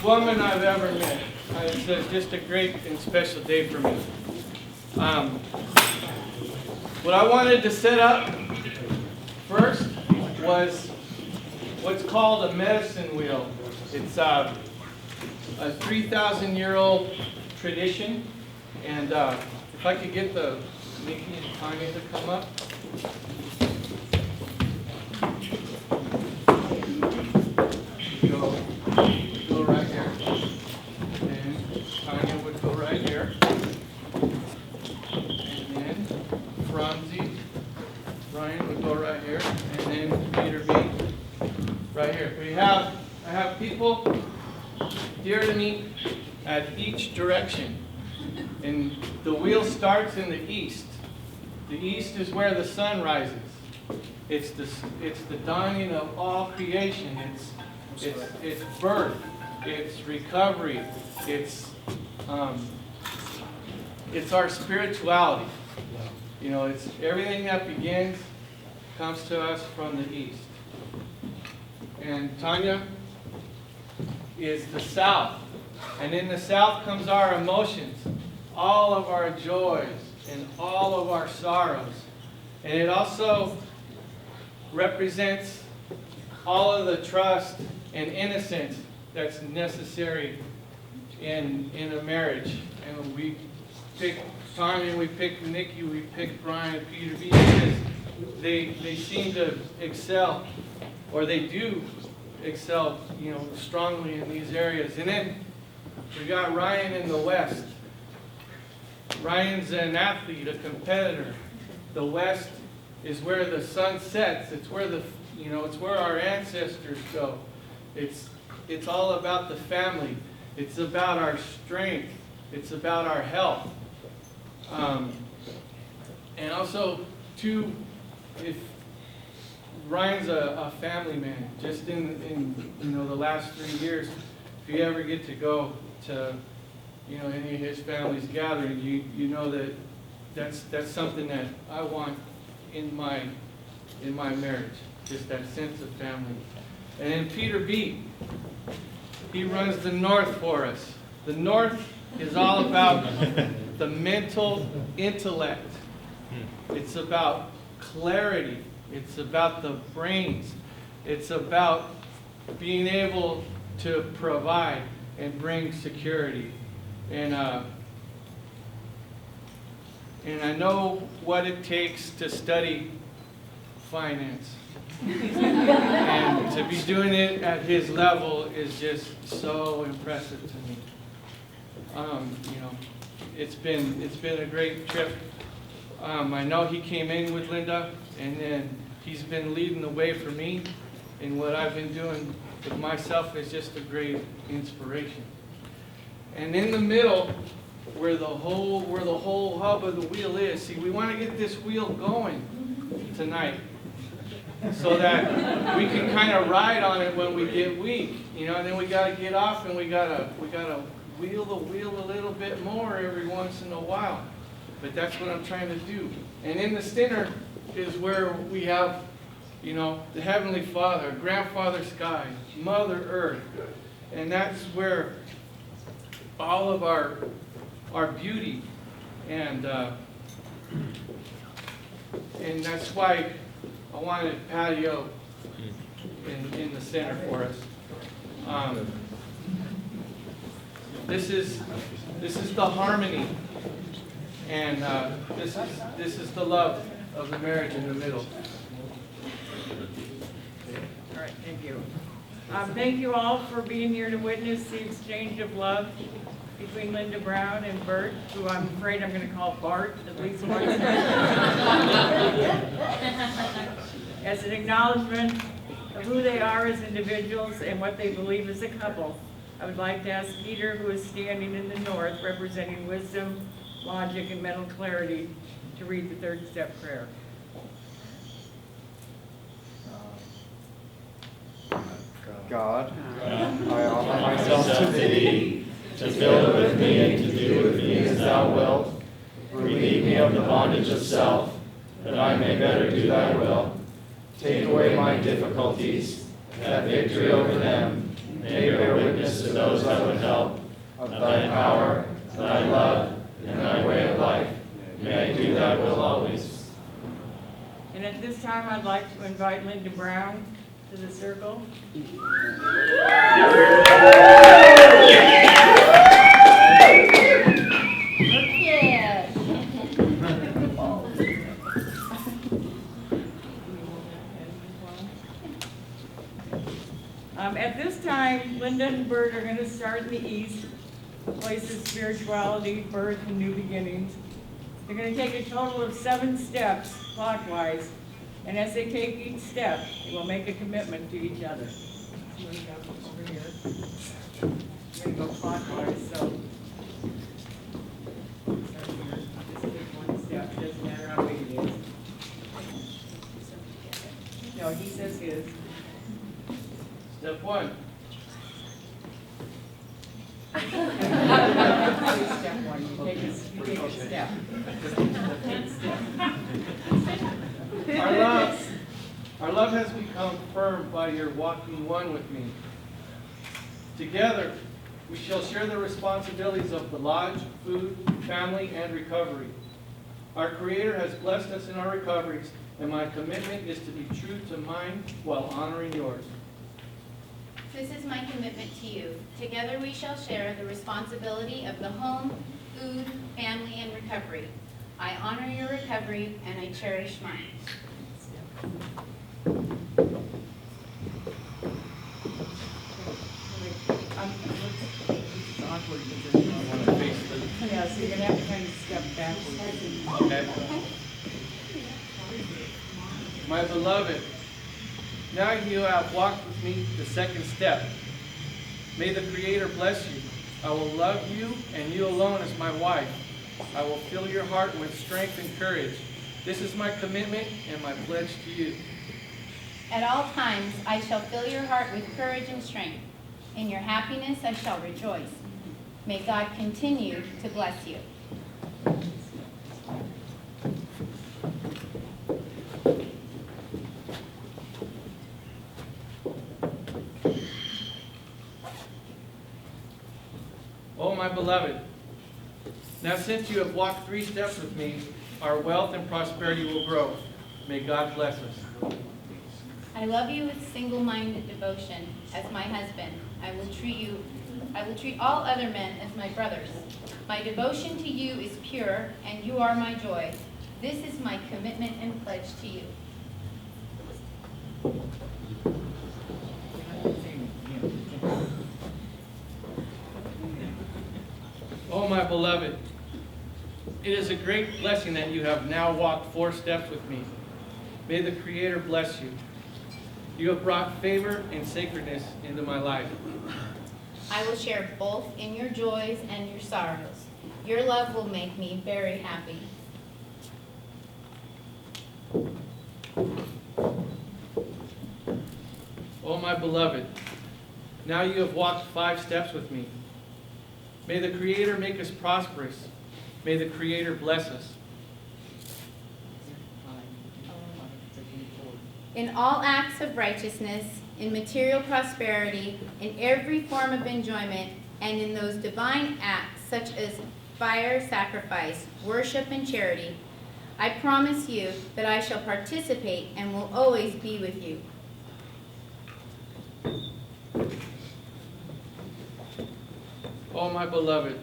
woman I've ever met. It's just a great and special day for me. What I wanted to set up first was what's called a medicine wheel. It's a 3,000-year-old tradition, and if I could get the Nikki and Tanya to come up. Go right here, and Tanya would go right here, and then Franzi, Ryan would go right here, and then Peter B. right here. I have people here to meet at each direction, and the wheel starts in the east. The east is where the sun rises. It's the dawning of all creation. It's birth. It's recovery. It's our spirituality. You know, it's everything that begins comes to us from the east. And Tanya is the south. And in the south comes our emotions, all of our joys and all of our sorrows. And it also represents all of the trust and innocence that's necessary in a marriage. And we pick Tanya, we pick Nikki, we pick Brian and Peter B because they seem to excel, or they do excel, you know, strongly in these areas. And then we got Ryan in the west. Ryan's an athlete, a competitor. The west is where the sun sets. It's where it's where our ancestors go. It's all about the family. It's about our strength. It's about our health. And also, too, if Ryan's a family man, just in the last 3 years, if you ever get to go to any of his family's gathering, you know that's something that I want in my marriage, just that sense of family. And then Peter B, he runs the north for us. The north is all about the mental intellect. It's about clarity. It's about the brains. It's about being able to provide and bring security. And I know what it takes to study finance. And to be doing it at his level is just so impressive to me. It's been a great trip. I know he came in with Linda, and then he's been leading the way for me. And what I've been doing with myself is just a great inspiration. And in the middle, where the whole hub of the wheel is, see, we want to get this wheel going tonight, so that we can kind of ride on it when we get weak, and then we got to get off and we gotta wheel the wheel a little bit more every once in a while. But that's what I'm trying to do. And in the center is where we have, the Heavenly Father, Grandfather Sky, Mother Earth, and that's where all of our beauty and that's why I wanted patio in the center for us. This is the harmony, and this is the love of the marriage in the middle. All right, thank you. Thank you all for being here to witness the exchange of love between Linda Brown and Bert, who I'm afraid I'm going to call Bart at least once. As an acknowledgement of who they are as individuals and what they believe as a couple, I would like to ask Peter, who is standing in the north, representing wisdom, logic, and mental clarity, to read the third step prayer. God, I offer myself to thee, to fill with me and to do with me as thou wilt. Relieve me of the bondage of self, that I may better do thy will. Take away my difficulties, that victory over them may bear witness to to those that would help, of thy power, thy love, and thy way of life. May I do thy will always. And at this time, I'd like to invite Linda Brown to the circle. At this time, Linda and Bert are going to start in the east, places spirituality, birth, and new beginnings. They're going to take a total of 7 steps clockwise, and as they take each step, they will make a commitment to each other. So we're going to go over here. We're going to go clockwise, so start here. Just take 1 step. It doesn't matter how big it is. No, he says his. Step 1. Step 1. You take a step. Take a step. Our love has become firm by your walking one with me. Together, we shall share the responsibilities of the lodge, food, family, and recovery. Our Creator has blessed us in our recoveries, and my commitment is to be true to mine while honoring yours. This is my commitment to you. Together we shall share the responsibility of the home, food, family, and recovery. I honor your recovery and I cherish mine. It's awkward because I want to face the... Yeah, so you're going to have to kind of step backwards. Okay. My beloved, now you have walked with me the 2nd step. May the Creator bless you. I will love you and you alone as my wife. I will fill your heart with strength and courage. This is my commitment and my pledge to you. At all times I shall fill your heart with courage and strength. In your happiness I shall rejoice. May God continue to bless you. Oh, my beloved, now since you have walked 3 steps with me, our wealth and prosperity will grow. May God bless us. I love you with single-minded devotion as my husband. I will treat all other men as my brothers. My devotion to you is pure, and you are my joy. This is my commitment and pledge to you. Oh, my beloved, it is a great blessing that you have now walked 4 steps with me. May the Creator bless you. You have brought favor and sacredness into my life. I will share both in your joys and your sorrows. Your love will make me very happy. Oh, my beloved, now you have walked 5 steps with me. May the Creator make us prosperous. May the Creator bless us. In all acts of righteousness, in material prosperity, in every form of enjoyment, and in those divine acts such as fire, sacrifice, worship, and charity, I promise you that I shall participate and will always be with you. Oh, my beloved,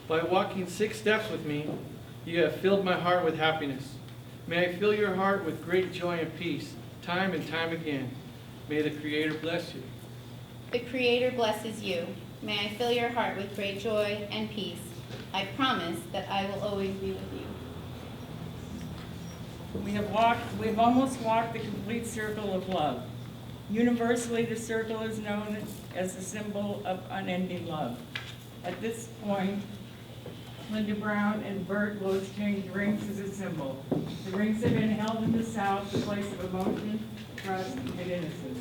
by walking 6 steps with me, you have filled my heart with happiness. May I fill your heart with great joy and peace, time and time again. May the Creator bless you. The Creator blesses you. May I fill your heart with great joy and peace. I promise that I will always be with you. We've almost walked the complete circle of love. Universally, the circle is known as a symbol of unending love. At this point, Linda Brown and Bert will exchange rings as a symbol. The rings have been held in the South, the place of emotion, trust, and innocence.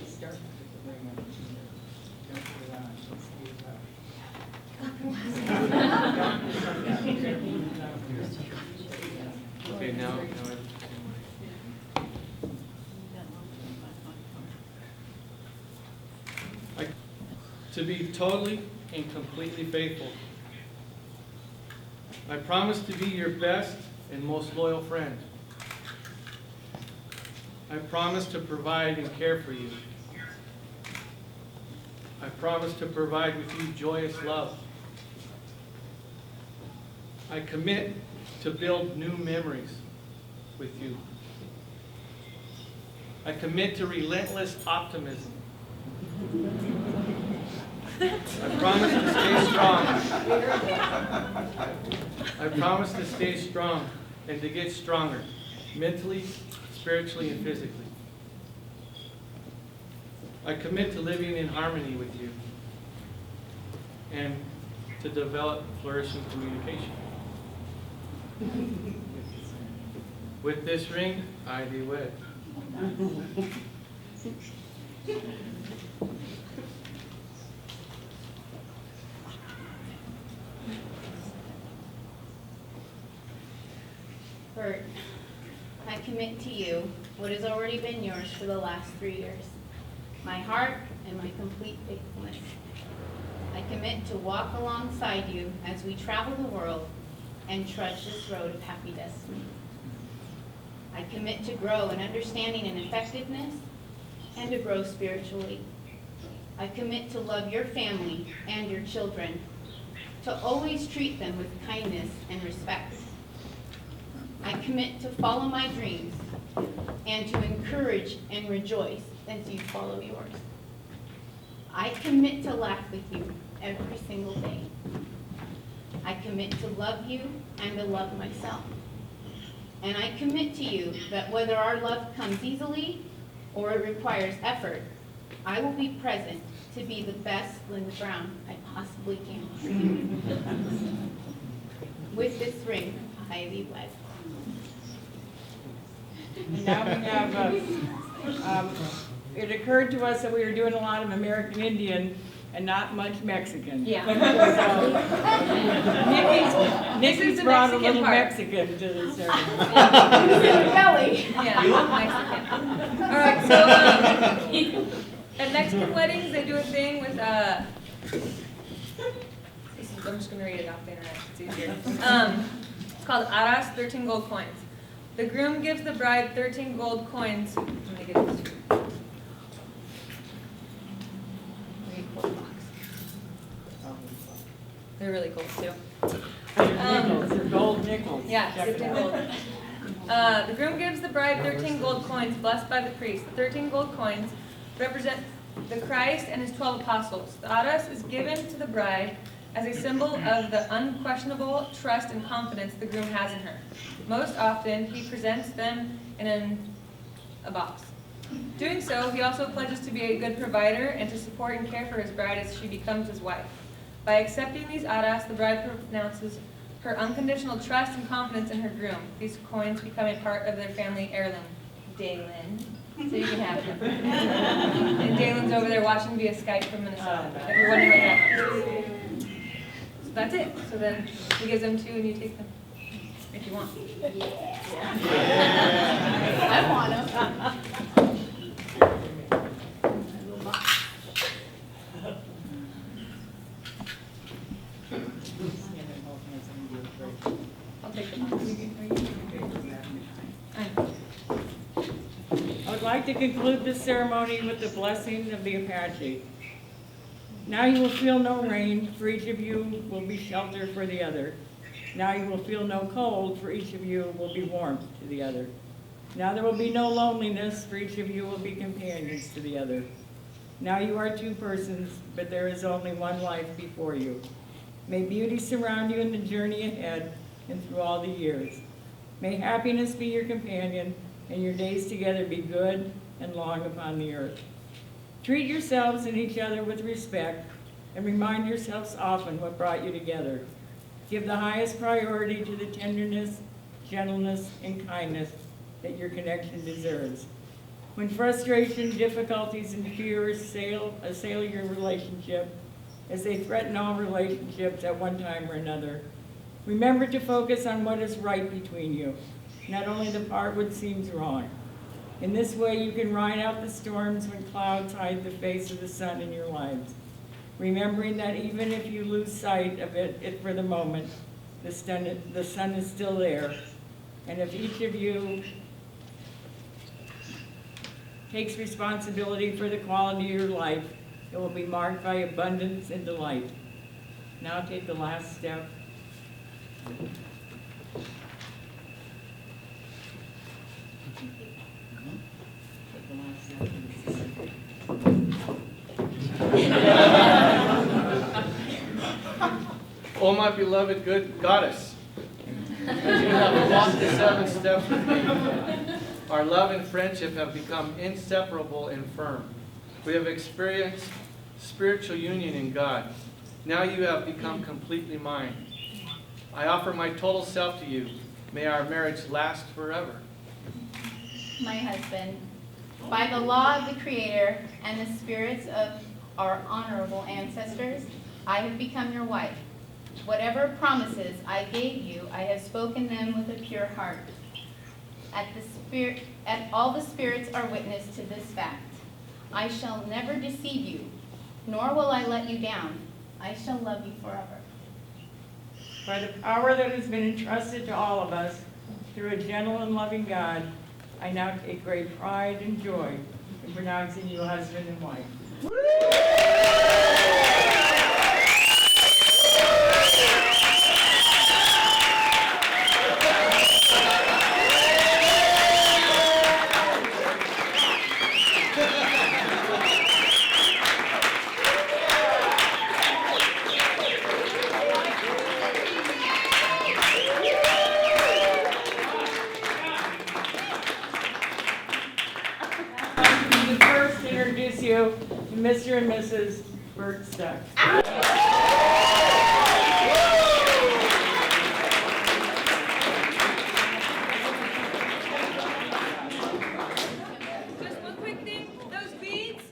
Start with the ring. To be totally and completely faithful. I promise to be your best and most loyal friend. I promise to provide and care for you. I promise to provide with you joyous love. I commit to build new memories with you. I commit to relentless optimism. I promise to stay strong. I promise to stay strong and to get stronger, mentally, spiritually, and physically. I commit to living in harmony with you and to develop flourishing communication. With this ring, I thee wed. Bert, I commit to you what has already been yours for the last 3 years, my heart and my complete faithfulness. I commit to walk alongside you as we travel the world and trudge this road of happy destiny. I commit to grow in understanding and effectiveness and to grow spiritually. I commit to love your family and your children, to always treat them with kindness and respect. I commit to follow my dreams and to encourage and rejoice as you follow yours. I commit to laugh with you every single day. I commit to love you and to love myself. And I commit to you that whether our love comes easily or it requires effort, I will be present to be the best Linda Brown I possibly can for you. With this ring, I thee wed. And now we have, it occurred to us that we were doing a lot of American Indian and not much Mexican. Yeah. Nikki's the brought a Mexican little part. Mexican to the ceremony. Belly. Yeah, Mexican. All right, so at Mexican weddings, they do a thing with I'm just gonna read it off the internet. It's easier. It's called Aras, 13 gold coins. The groom gives the bride 13 gold coins. Let me get this. They're really cool too. They're gold nickels. Yeah, Check it 15 out. gold. The groom gives the bride 13 gold coins blessed by the priest. The 13 gold coins represent the Christ and his 12 apostles. The aras is given to the bride as a symbol of the unquestionable trust and confidence the groom has in her. Most often, he presents them in a box. Doing so, he also pledges to be a good provider and to support and care for his bride as she becomes his wife. By accepting these aras, the bride pronounces her unconditional trust and confidence in her groom. These coins become a part of their family heirloom. Dalen, so you can have it. And Dalen's over there watching via Skype from Minnesota. If you're wondering what that is. So that's it. So then he gives them to you and you take them if you want. I want them. I'll take them. I would like to conclude this ceremony with the blessing of the Apache. Now you will feel no rain, for each of you will be shelter for the other. Now you will feel no cold, for each of you will be warmth to the other. Now there will be no loneliness, for each of you will be companions to the other. Now you are two persons, but there is only one life before you. May beauty surround you in the journey ahead and through all the years. May happiness be your companion, and your days together be good and long upon the earth. Treat yourselves and each other with respect, and remind yourselves often what brought you together. Give the highest priority to the tenderness, gentleness, and kindness that your connection deserves. When frustration, difficulties, and fear assail your relationship, as they threaten all relationships at one time or another, remember to focus on what is right between you, not only the part which seems wrong. In this way, you can ride out the storms when clouds hide the face of the sun in your lives, remembering that even if you lose sight of it for the moment, the sun is still there. And if each of you takes responsibility for the quality of your life, it will be marked by abundance and delight. Now take the last step. Take the last step. Oh, my beloved good goddess, as you have walked the 7 steps with me, our love and friendship have become inseparable and firm. We have experienced spiritual union in God. Now you have become completely mine. I offer my total self to you. May our marriage last forever. My husband, by the law of the Creator and the spirits of our honorable ancestors, I have become your wife. Whatever promises I gave you, I have spoken them with a pure heart. All the spirits are witness to this fact. I shall never deceive you, nor will I let you down. I shall love you forever. By the power that has been entrusted to all of us through a gentle and loving God, I now take great pride and joy in pronouncing you husband and wife. Introduce you to Mr. and Mrs. Bert Stuck. Just one quick thing, those beads,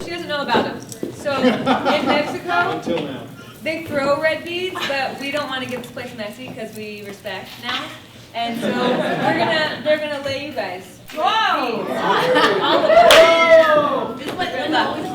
she doesn't know about them. So in Mexico, Until now. they throw red beads, but we don't want to get this place messy because we respect now. And so they're gonna lay you guys. Whoa! All of them. This is what Linda always